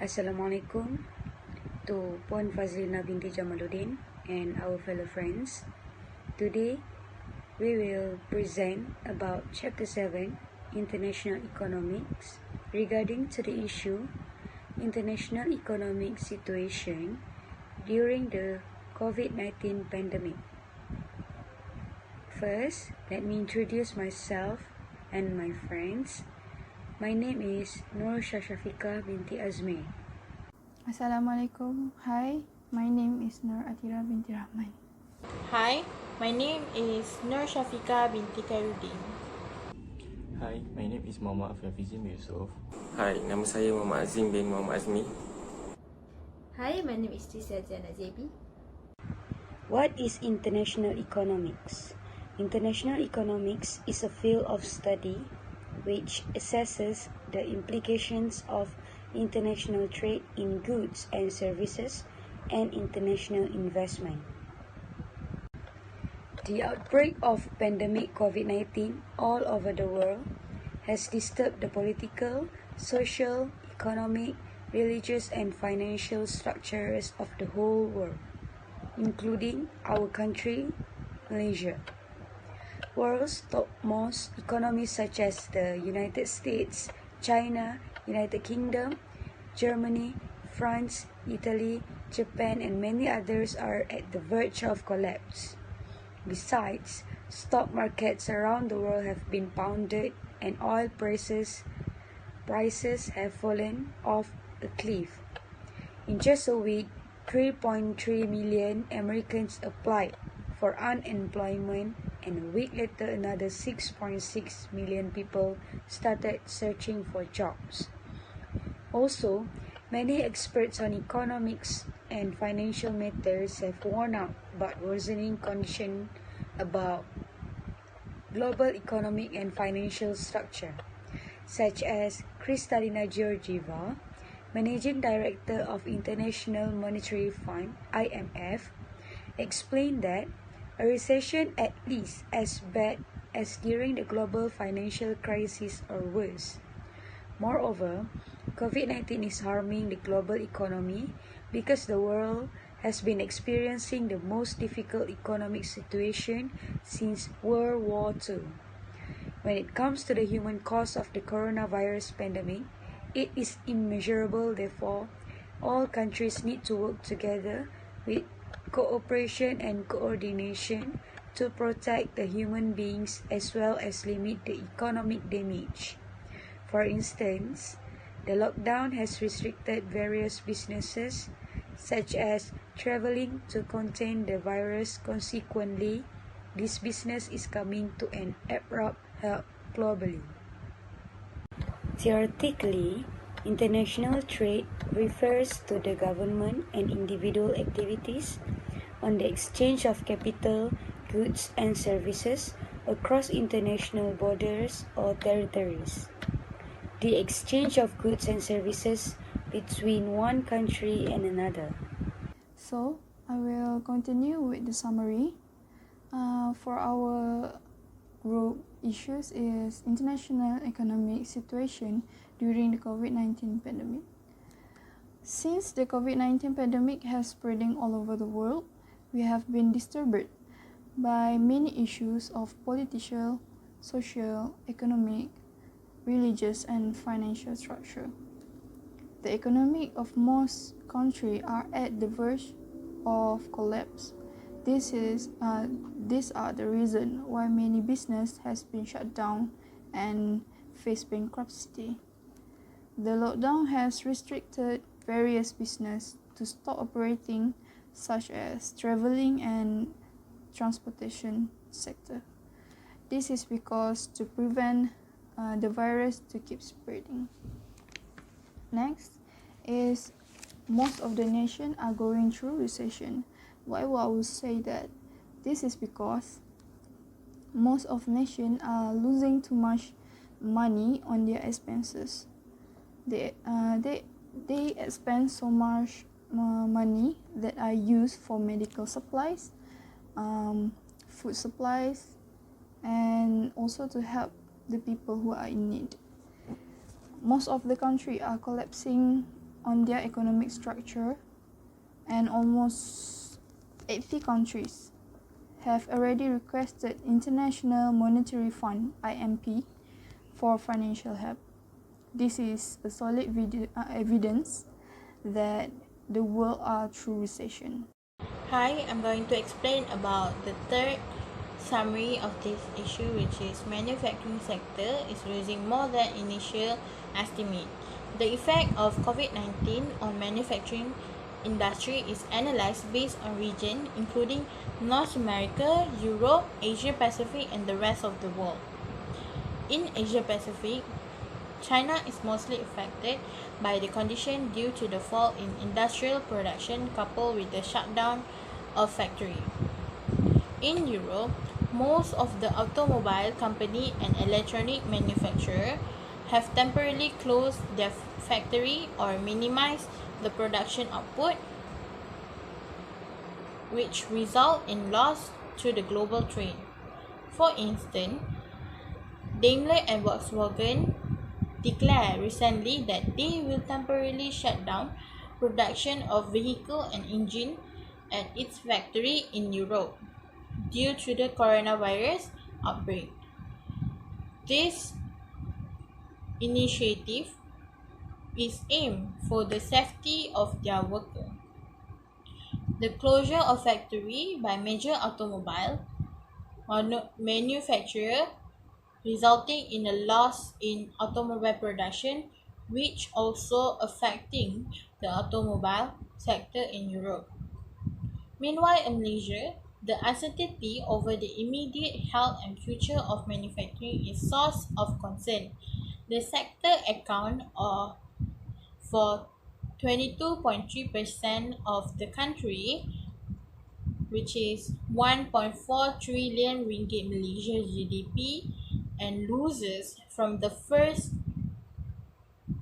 Assalamualaikum to Puan Fazlina binti Jamaluddin and our fellow friends. Today, we will present about Chapter 7, International Economics, regarding to the issue International Economic Situation during the COVID-19 pandemic. First, let me introduce myself and my friends. My name is Nur Shashafika binti Azmi. Assalamualaikum. Hi, my name is Nur Atira binti Rahman. Hi, my name is Nur Shafika binti Khairuddin. Hi, my name is Muhammad Afifizim Yusof. Hai, nama saya Muhammad Azim bin Muhammad Azmi. Hi, my name is Trisia Jana JB. What is international economics? International economics is a field of study which assesses the implications of international trade in goods and services and international investment. The outbreak of pandemic COVID-19 all over the world has disturbed the political, social, economic, religious and financial structures of the whole world, including our country, Malaysia. World's topmost economies such as the United States, China, United Kingdom, Germany, France, Italy, Japan and many others are at the verge of collapse. Besides, stock markets around the world have been pounded and oil prices have fallen off a cliff. In just a week, 3.3 million Americans applied for unemployment, and a week later another 6.6 million people started searching for jobs. Also, many experts on economics and financial matters have warned out about worsening conditions about global economic and financial structure, such as Kristalina Georgieva, Managing Director of International Monetary Fund (IMF), explained that a recession at least as bad as during the global financial crisis or worse. Moreover, COVID-19 is harming the global economy because the world has been experiencing the most difficult economic situation since World War II. When it comes to the human cost of the coronavirus pandemic, it is immeasurable. Therefore, all countries need to work together with cooperation and coordination to protect the human beings as well as limit the economic damage. For instance, the lockdown has restricted various businesses, such as traveling, to contain the virus. Consequently, this business is coming to an abrupt halt globally. Theoretically, international trade refers to the government and individual activities on the exchange of capital, goods and services across international borders or territories. The exchange of goods and services between one country and another. So, I will continue with the summary. For our group, issues is international economic situation during the COVID-19 pandemic. Since the COVID-19 pandemic has spreading all over the world, we have been disturbed by many issues of political, social, economic, religious and financial structure. The economy of most countries are at the verge of collapse. These are the reason why many business has been shut down and face bankruptcy. The lockdown has restricted various business to stop operating, such as traveling and transportation sector. This is because to prevent the virus to keep spreading. Next is most of the nation are going through recession. Why would I would say that? This is because most of nation are losing too much money on their expenses. They spend so much money that are used for medical supplies, food supplies, and also to help the people who are in need. Most of the country are collapsing on their economic structure, and almost 80 countries have already requested International Monetary Fund (IMF) for financial help. This is a solid evidence that the world are through recession. Hi, I'm going to explain about the third summary of this issue, which is manufacturing sector is losing more than initial estimate. The effect of COVID-19 on manufacturing industry is analyzed based on region, including North America, Europe, Asia Pacific, and the rest of the world. In Asia Pacific, China is mostly affected by the condition due to the fall in industrial production coupled with the shutdown of factory. In Europe, most of the automobile company and electronic manufacturer have temporarily closed their factory or minimized the production output, which result in loss to the global trade. For instance, Daimler and Volkswagen declared recently that they will temporarily shut down production of vehicle and engine at its factory in Europe due to the coronavirus outbreak. This initiative is aimed for the safety of their workers. The closure of factory by major automobile manufacturer resulting in a loss in automobile production, which also affecting the automobile sector in Europe. Meanwhile, in Malaysia, the uncertainty over the immediate health and future of manufacturing is source of concern. The sector account for 22.3% of the country, which is 1.4 trillion ringgit Malaysia GDP, and losses from the first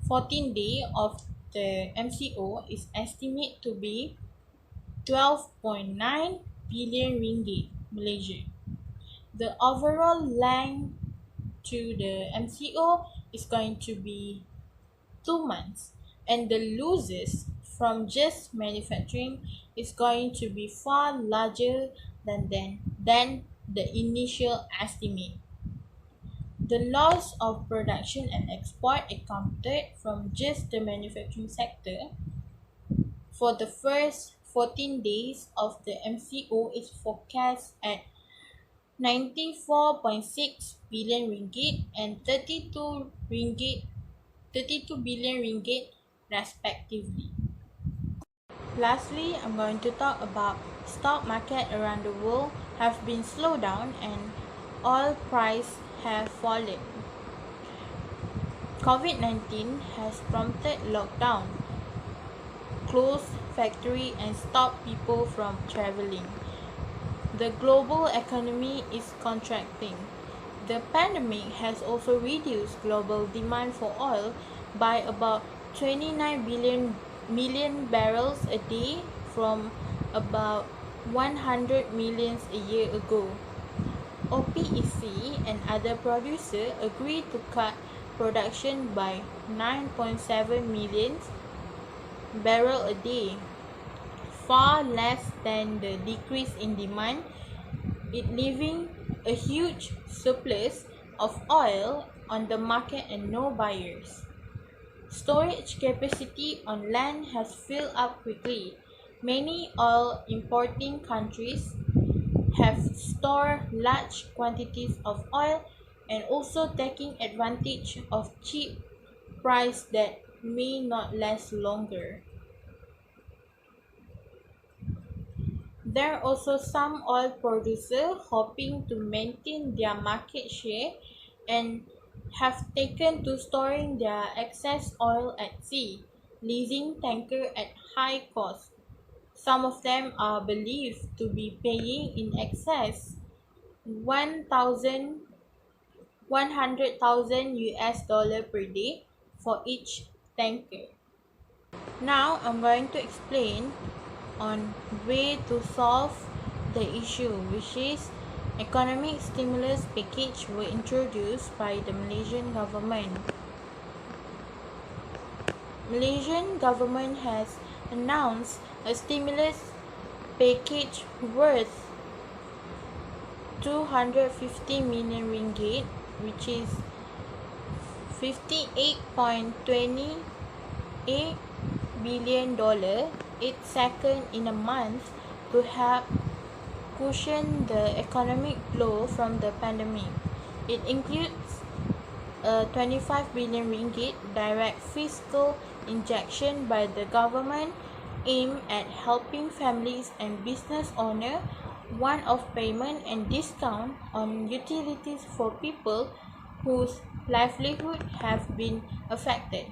14 days of the MCO is estimated to be 12.9 billion ringgit Malaysia. The overall length to the MCO is going to be 2 months, and the losses from just manufacturing is going to be far larger than the initial estimate. The loss of production and export accounted from just the manufacturing sector for the first 14 days of the MCO is forecast at 94.6 billion ringgit and 32 billion ringgit respectively. Lastly, I'm going to talk about stock market around the world have been slowed down and oil price have fallen. COVID-19 has prompted lockdown, closed factory and stopped people from traveling. The global economy is contracting. The pandemic has also reduced global demand for oil by about 29 million barrels a day from about 100 million a year ago. OPEC and other producers agreed to cut production by 9.7 million barrels a day, far less than the decrease in demand, it leaving a huge surplus of oil on the market and no buyers. Storage capacity on land has filled up quickly. Many oil importing countries have stored large quantities of oil and also taking advantage of cheap price that may not last longer. There are also some oil producers hoping to maintain their market share and have taken to storing their excess oil at sea, leasing tankers at high cost. Some of them are believed to be paying in excess $100,000 per day for each tanker. Now I'm going to explain on way to solve the issue, which is economic stimulus package were introduced by the Malaysian government. Malaysian government has announced a stimulus package worth 250 million ringgit, which is 58.28 billion dollar. It's second in a month to help cushion the economic blow from the pandemic. It includes a 25 billion ringgit direct fiscal injection by the government aimed at helping families and business owners, one-off payment and discount on utilities for people whose livelihood have been affected.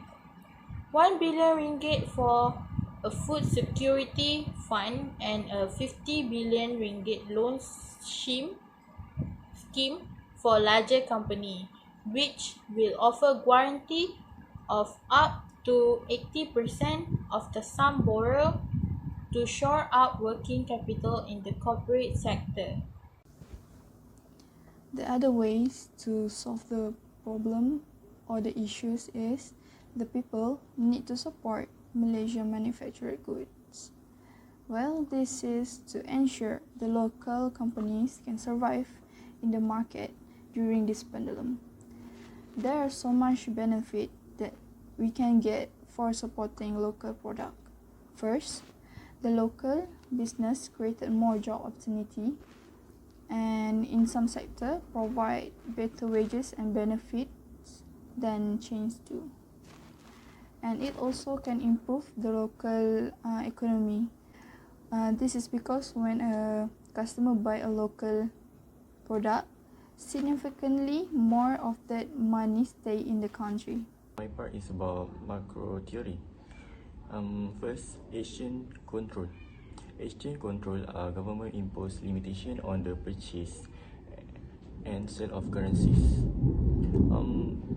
1 billion ringgit for a food security fund and a 50 billion ringgit loan scheme for larger company, which will offer guarantee of up to 80% of the sum borrowed to shore up working capital in the corporate sector. The other ways to solve the problem or the issues is the people need to support Malaysian manufactured goods. Well, this is to ensure the local companies can survive in the market during this pandemic. There are so much benefit that we can get for supporting local product. First, the local business created more job opportunity and in some sector provide better wages and benefits than chains do. And it also can improve the local economy. This is because when a customer buy a local product, significantly more of that money stay in the country. My part is about macro theory. First, exchange control. Exchange control are government imposed limitation on the purchase and sale of currencies.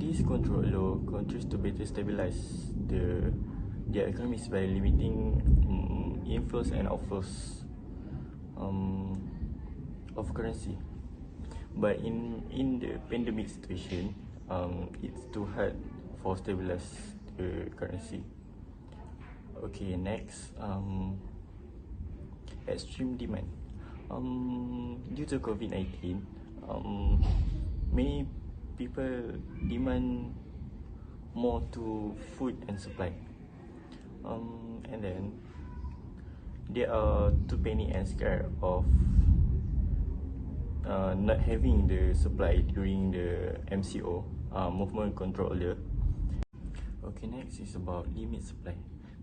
This control law contributes to better stabilize their economies by limiting inflows and outflows of currency. But in the pandemic situation, it's too hard for stabilize the currency. Okay, next, extreme demand. Due to COVID-19, many people demand more to food and supply. And then they are too panic and scared of not having the supply during the MCO, movement control order. Okay, next is about limit supply.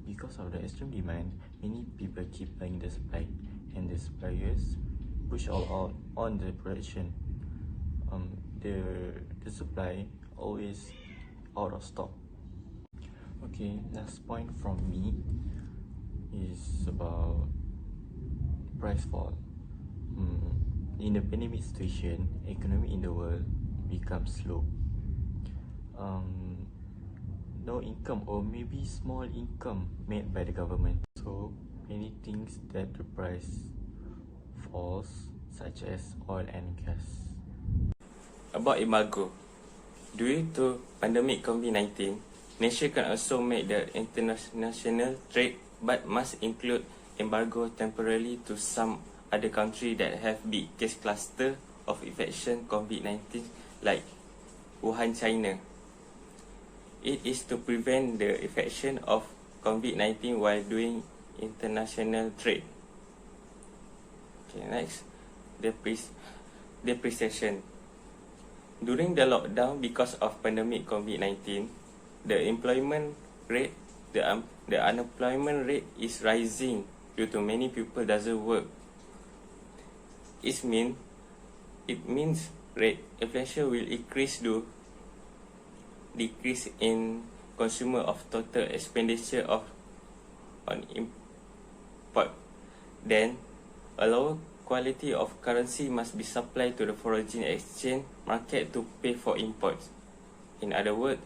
Because of the extreme demand, many people keep buying the supply, and the suppliers push all out on the production. The supply always out of stock. Okay, last point from me is about price fall. In the pandemic situation, economy in the world becomes slow. No income or maybe small income made by the government. So many things that the price falls, such as oil and gas. About embargo. Due to pandemic COVID-19, nation can also make the international trade but must include embargo temporarily to some other country that have big case cluster of infection COVID-19 like Wuhan, China. It is to prevent the infection of COVID-19 while doing international trade. Okay, next, depreciation. During the lockdown because of pandemic COVID-19, the unemployment rate is rising due to many people doesn't work. It means rate inflation will decrease in consumer of total expenditure on import. Then a lower quality of currency must be supplied to the foreign exchange market to pay for imports. In other words,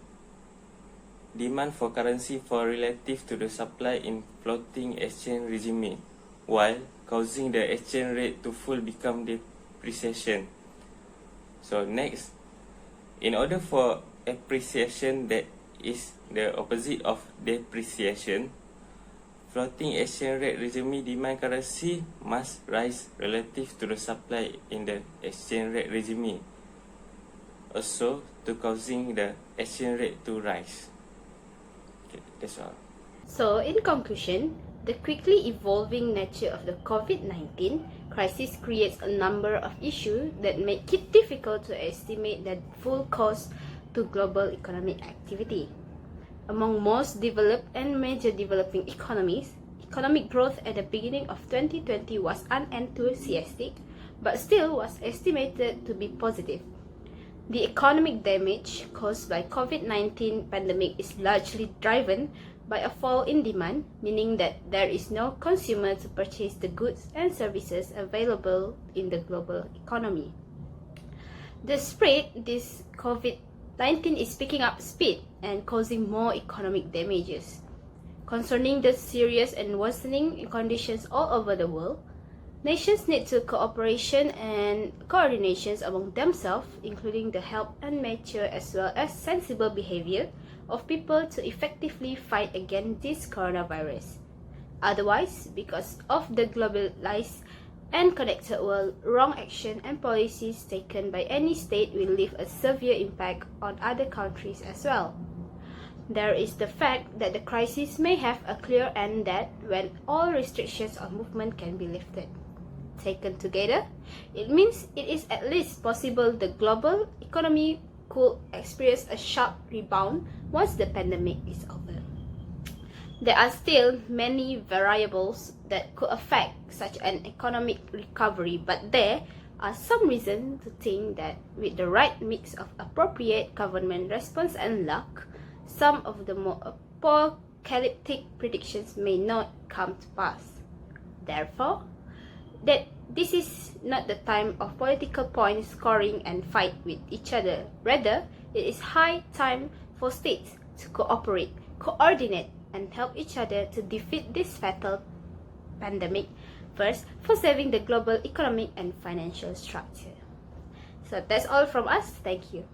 demand for currency for relative to the supply in floating exchange regime, while causing the exchange rate to full become depreciation. So next, in order for appreciation that is the opposite of depreciation, floating exchange rate regime demand currency must rise relative to the supply in the exchange rate regime, also to causing the exchange rate to rise. Okay, that's all. So, in conclusion, the quickly evolving nature of the COVID-19 crisis creates a number of issues that make it difficult to estimate the full cost to global economic activity. Among most developed and major developing economies, economic growth at the beginning of 2020 was unenthusiastic, but still was estimated to be positive. The economic damage caused by COVID-19 pandemic is largely driven by a fall in demand, meaning that there is no consumer to purchase the goods and services available in the global economy. The spread this COVID-19 is picking up speed and causing more economic damages. Concerning the serious and worsening conditions all over the world, nations need to cooperation and coordinations among themselves, including the help and measure as well as sensible behavior of people to effectively fight against this coronavirus. Otherwise, because of the globalized and connected world, wrong action and policies taken by any state will leave a severe impact on other countries as well. There is the fact that the crisis may have a clear end date when all restrictions on movement can be lifted. Taken together, it means it is at least possible the global economy could experience a sharp rebound once the pandemic is over. There are still many variables that could affect such an economic recovery, but there are some reasons to think that with the right mix of appropriate government response and luck, some of the more apocalyptic predictions may not come to pass. Therefore, that this is not the time of political point scoring and fight with each other. Rather, it is high time for states to cooperate, coordinate, and help each other to defeat this fatal pandemic, first for saving the global economic and financial structure. So that's all from us. Thank you.